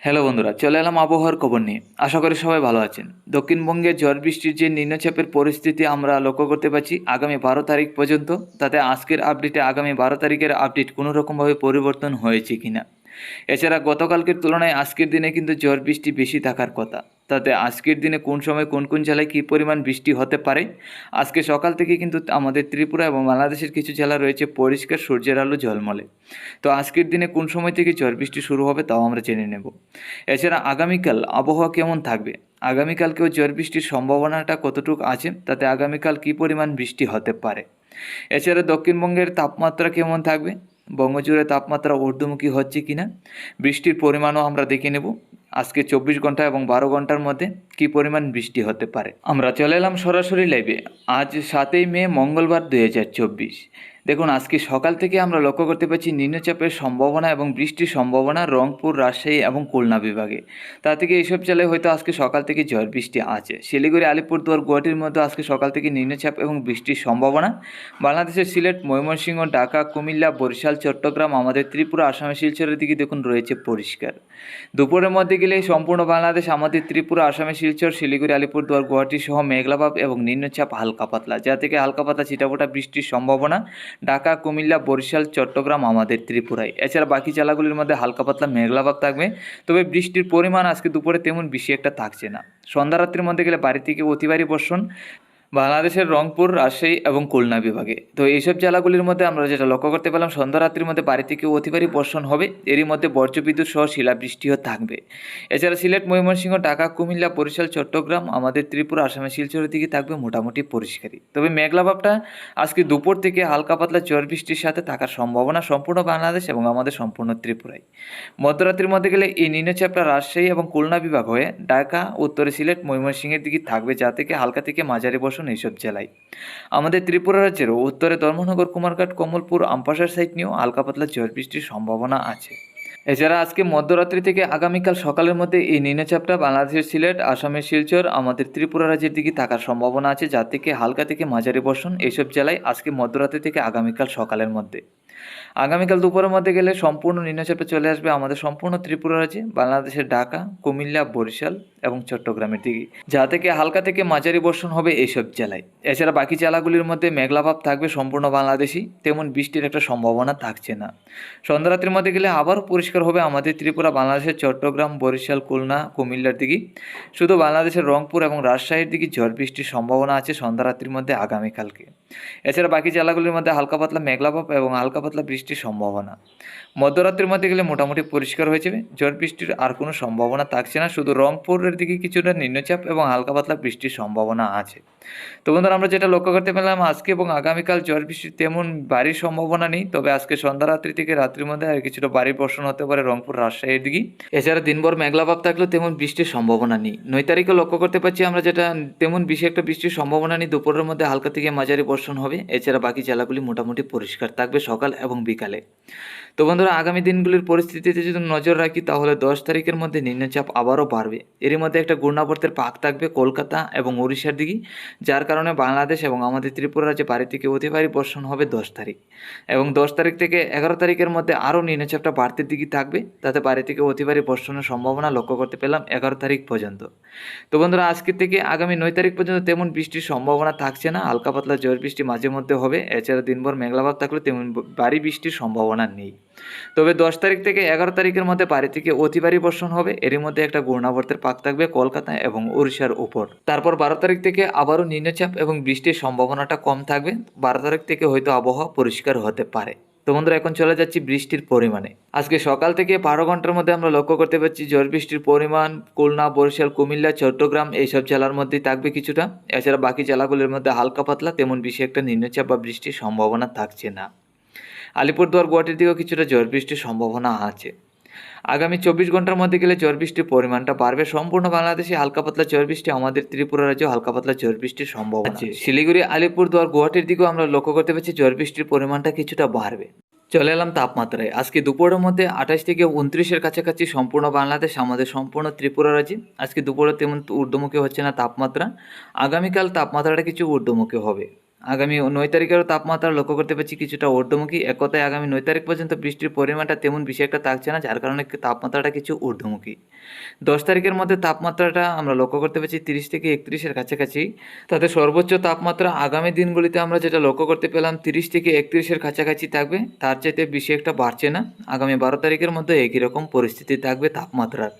Hello বন্ধুরা, চলে এলাম আবহাওয়ার খবর নিয়ে। আশা করি সবাই ভালো আছেন। দক্ষিণবঙ্গে ঝড় বৃষ্টির যে নিম্নচাপের পরিস্থিতি আমরা লক্ষ্য করতে পারছি আগামী 12 তারিখ পর্যন্ত, তাতে আজকের আপডেটে আগামী 12 তারিখের আপডেট কোনো রকমভাবে পরিবর্তন হয়েছে কিনা। এছাড়া গতকালকের তুলনায় আজকের দিনে কিন্তু ঝড় বৃষ্টি বেশি থাকার কথা। তাতে আজকের দিনে কোন সময় কোন কোন জেলায় কী পরিমাণ বৃষ্টি হতে পারে। আজকে সকাল থেকে কিন্তু আমাদের ত্রিপুরা এবং বাংলাদেশের কিছু জেলা রয়েছে পরিষ্কার সূর্যের আলো ঝলমলে। তো আজকের দিনে কোন সময় থেকে ঝড় বৃষ্টি শুরু হবে তাও আমরা জেনে নেব। এছাড়া আগামীকাল আবহাওয়া কেমন থাকবে, আগামীকালকেও ঝড় বৃষ্টির সম্ভাবনাটা কতটুকু আছে, তাতে আগামীকাল কী পরিমাণ বৃষ্টি হতে পারে। এছাড়া দক্ষিণবঙ্গের তাপমাত্রা কেমন থাকবে, বঙ্গজুড়ে তাপমাত্রা ঊর্ধ্বমুখী হচ্ছে কিনা, বৃষ্টির পরিমাণও আমরা দেখে নেব। আজকে 24 ঘন্টা এবং 12 ঘন্টার মধ্যে কী পরিমাণ বৃষ্টি হতে পারে। আমরা চলে এলাম সরাসরি লাইভে। আজ 7 মে মঙ্গলবার 2024। দেখুন, আজকে সকাল থেকে আমরা লক্ষ্য করতে পারছি নিম্নচাপের সম্ভাবনা এবং বৃষ্টির সম্ভাবনা রংপুর, রাজশাহী এবং খুলনা বিভাগে। তা থেকে এইসব জেলায় হয়তো আজকে সকাল থেকে ঝড় বৃষ্টি আছে। শিলিগুড়ি, আলিপুরদুয়ার, গুয়াহাটির মধ্যে আজকে সকাল থেকে নিম্নচাপ এবং বৃষ্টির সম্ভাবনা। বাংলাদেশের সিলেট, ময়মনসিংহ, ঢাকা, কুমিল্লা, বরিশাল, চট্টগ্রাম, আমাদের ত্রিপুরা, আসামের শিলচরের দিকে দেখুন রয়েছে পরিষ্কার। দুপুরের মধ্যে গেলে সম্পূর্ণ বাংলাদেশ, আমাদের ত্রিপুরা, আসামের শিলচর, শিলিগুড়ি, আলিপুরদুয়ার, গুয়াহাটি সহ মেঘলাভাব এবং নিম্নচাপ হালকা পাতলা, যা থেকে হালকা পাতলা ছিটাফোঁটা বৃষ্টির সম্ভাবনা ঢাকা, কুমিল্লা, বরিশাল, চট্টগ্রাম, আমাদের ত্রিপুরায়। এছাড়া বাকি জেলাগুলির মধ্যে হালকা পাতলা মেঘলাভাব থাকবে, তবে বৃষ্টির পরিমাণ আজকে দুপুরে তেমন বেশি একটা থাকছে না। সন্ধ্যা রাত্রির মধ্যে গেলে বাড়ি থেকে অতি ভারী বর্ষণ বাংলাদেশের রংপুর, রাজশাহী এবং খুলনা বিভাগে। তো এইসব জেলাগুলির মধ্যে আমরা যেটা লক্ষ্য করতে পেলাম, সন্ধ্যা রাত্রির মধ্যে বাড়ি থেকে অতি ভারী বর্ষণ হবে, এরই মধ্যে বজ্রবিদ্যুৎ সহ শিলাবৃষ্টিও থাকবে। এছাড়া সিলেট, ময়মনসিংহ, ঢাকা, কুমিল্লা, বরিশাল, চট্টগ্রাম, আমাদের ত্রিপুরা, আসামের শিলচরের দিকে থাকবে মোটামুটি পরিষ্কারই। তবে মেঘলাভাবটা আজকে দুপুর থেকে হালকা পাতলা ঝড় বৃষ্টির সাথে থাকার সম্ভাবনা সম্পূর্ণ বাংলাদেশ এবং আমাদের সম্পূর্ণ ত্রিপুরায়। মধ্যরাত্রির মধ্যে গেলে এই নিম্নচাপটা রাজশাহী এবং খুলনা বিভাগ হয়ে ঢাকা, উত্তরে সিলেট, ময়মনসিংহের দিকে থাকবে, যা থেকে হালকা থেকে মাঝারি বর্ষণ এইসব জেলায়। আমাদের ত্রিপুরা রাজ্যেরও উত্তরে ধর্মনগর, কুমারঘাট, কমলপুর, আমপাশার সাইড নিয়েও হালকা পাতলা ঝড় বৃষ্টির সম্ভাবনা আছে। এছাড়া আজকে মধ্যরাত্রি থেকে আগামীকাল সকালের মধ্যে এই নিম্নচাপটা বাংলাদেশের সিলেট, আসামের শিলচর, আমাদের ত্রিপুরা রাজ্যের দিকে থাকার সম্ভাবনা আছে, যা থেকে হালকা থেকে মাঝারি বর্ষণ এইসব জেলায় আজকে মধ্যরাত্রি থেকে আগামীকাল সকালের মধ্যে। আগামীকাল দুপুরের মধ্যে গেলে সম্পূর্ণ নিম্নচাপে চলে আসবে আমাদের সম্পূর্ণ ত্রিপুরা রাজ্যে, বাংলাদেশের ঢাকা, কুমিল্লা, বরিশাল এবং চট্টগ্রামের দিকে, যা থেকে হালকা থেকে মাঝারি বর্ষণ হবে এইসব জেলায়। এছাড়া বাকি জেলাগুলির মধ্যে মেঘলাভাব থাকবে সম্পূর্ণ বাংলাদেশি, তেমন বৃষ্টির একটা সম্ভাবনা থাকছে না। সন্ধ্যারাত্রির মধ্যে গেলে আবারও পরিষ্কার হবে আমাদের ত্রিপুরা, বাংলাদেশের চট্টগ্রাম, বরিশাল, খুলনা, কুমিল্লার দিকে। শুধু বাংলাদেশের রংপুর এবং রাজশাহীর দিকে ঝড় বৃষ্টির সম্ভাবনা আছে সন্ধ্যারাত্রির মধ্যে আগামীকালকে। এছাড়া বাকি জেলাগুলির মধ্যে হালকা পাতলা মেঘলাভাব এবং হালকা পাতলা বৃষ্টির সম্ভাবনা। মধ্যরাত্রির মধ্যে গেলে মোটামুটি পরিষ্কার হয়ে যাবে, ঝড় বৃষ্টির আর কোনো সম্ভাবনা থাকছে না। শুধু রংপুরের দিকে কিছুটা নিম্নচাপ এবং হালকা পাতলা বৃষ্টির সম্ভাবনা আছে। তো বন্ধুরা, আমরা যেটা লক্ষ্য করতে পেলাম, আজকে এবং আগামীকাল ঝড় বৃষ্টির তেমন ভারী সম্ভাবনা নেই, তবে আজকে সন্ধ্যা রাত্রি থেকে রাত্রির মধ্যে আর কিছুটা ভারী বর্ষণ হতে পারে রংপুর, রাজশাহীর দিকে। এছাড়া দিনভর মেঘলাভাব থাকলেও তেমন বৃষ্টির সম্ভাবনা নেই। 9 তারিখে লক্ষ্য করতে পারছি আমরা যেটা তেমন বেশি একটা বৃষ্টির সম্ভাবনা নেই, দুপুরের মধ্যে হালকা থেকে মাঝারি বর্ষণ হবে। এছাড়া বাকি জেলাগুলি মোটামুটি পরিষ্কার থাকবে সকাল এবং বিকালে। তো বন্ধুরা, আগামী দিনগুলির পরিস্থিতিতে যদি নজর রাখি, তাহলে 10 তারিখের মধ্যে নিম্নচাপ আবারও বাড়বে। এরই মধ্যে একটা ঘূর্ণাবর্তের পাক থাকবে কলকাতা এবং উড়িষ্যার দিকে, যার কারণে বাংলাদেশ এবং আমাদের ত্রিপুরা রাজ্যে ভারী থেকে অতি ভারী বর্ষণ হবে 10 তারিখ। এবং 10 তারিখ থেকে 11 তারিখের মধ্যে আরও নিম্নচাপটা বাড়তির দিকে থাকবে, তাতে ভারী থেকে অতি ভারী বর্ষণের সম্ভাবনা লক্ষ্য করতে পেলাম 11 তারিখ পর্যন্ত। তো বন্ধুরা, আজকে থেকে আগামী 9 তারিখ পর্যন্ত তেমন বৃষ্টির সম্ভাবনা থাকছে না, হালকা পাতলা ঝড় বৃষ্টি মাঝে মধ্যে হবে। এছাড়া দিনভর মেঘলাভাব থাকলে তেমন ভারী বৃষ্টির সম্ভাবনা নেই। তবে 10 তারিখ থেকে 11 তারিখের মধ্যে ভারী থেকে অতি ভারী বর্ষণ হবে, এরই মধ্যে একটা ঘূর্ণাবর্তের পাক থাকবে কলকাতা এবং উড়িষ্যার উপর। তারপর 12 তারিখ থেকে আবারও নিম্নচাপ এবং বৃষ্টির সম্ভাবনাটা কম থাকবে। 12 তারিখ থেকে হয়তো আবহাওয়া পরিষ্কার হতে পারে। তো বন্ধুরা, এখন চলে যাচ্ছি বৃষ্টির পরিমাণে। আজকে সকাল থেকে 12 ঘন্টার মধ্যে আমরা লক্ষ্য করতে পারছি ঝড় বৃষ্টির পরিমাণ খুলনা, বরিশাল, কুমিল্লা, চট্টগ্রাম এইসব জেলার মধ্যেই থাকবে কিছুটা। এছাড়া বাকি জেলাগুলির মধ্যে হালকা পাতলা, তেমন বেশি একটা নিম্নচাপ বা বৃষ্টির সম্ভাবনা থাকছে না। আলিপুরদুয়ার, গুয়াহাটির দিকেও কিছুটা ঝড় বৃষ্টির সম্ভাবনা আছে। আগামী 24 ঘন্টার মধ্যে গেলে ঝড় বৃষ্টির পরিমাণটা বাড়বে সম্পূর্ণ বাংলাদেশে। হালকা পাতলা ঝড় বৃষ্টি, আমাদের ত্রিপুরা রাজ্যেও হালকা পাতলা ঝড় বৃষ্টির সম্ভাবনা আছে। শিলিগুড়ি, আলিপুরদুয়ার, গুয়াহাটির দিকেও আমরা লক্ষ্য করতে পারছি ঝড় বৃষ্টির পরিমাণটা কিছুটা বাড়বে। চলে এলাম তাপমাত্রায়। আজকে দুপুরের মধ্যে 28 থেকে 29-এর কাছাকাছি সম্পূর্ণ বাংলাদেশ, আমাদের সম্পূর্ণ ত্রিপুরা রাজ্যে। আজকে দুপুরে তেমন ঊর্ধ্বমুখী হচ্ছে না তাপমাত্রা। আগামীকাল তাপমাত্রাটা কিছু ঊর্ধ্বমুখী হবে। আগামী 9 তারিখেরও তাপমাত্রা লক্ষ্য করতে পারছি কিছুটা ঊর্ধ্বমুখী। এক কথায় আগামী 9 তারিখ পর্যন্ত বৃষ্টির পরিমাণটা তেমন বেশি একটা থাকছে না, যার কারণে তাপমাত্রাটা কিছু ঊর্ধ্বমুখী। 10 তারিখের মধ্যে তাপমাত্রাটা আমরা লক্ষ্য করতে পারছি 30 থেকে 31 এর কাছাকাছি। তাতে সর্বোচ্চ তাপমাত্রা আগামী দিনগুলিতে আমরা যেটা লক্ষ্য করতে পেলাম 30 থেকে 31 এর কাছাকাছি থাকবে, তার চাইতে বেশি একটা বাড়ছে না। আগামী 12 তারিখের মধ্যে একই রকম পরিস্থিতি থাকবে তাপমাত্রার।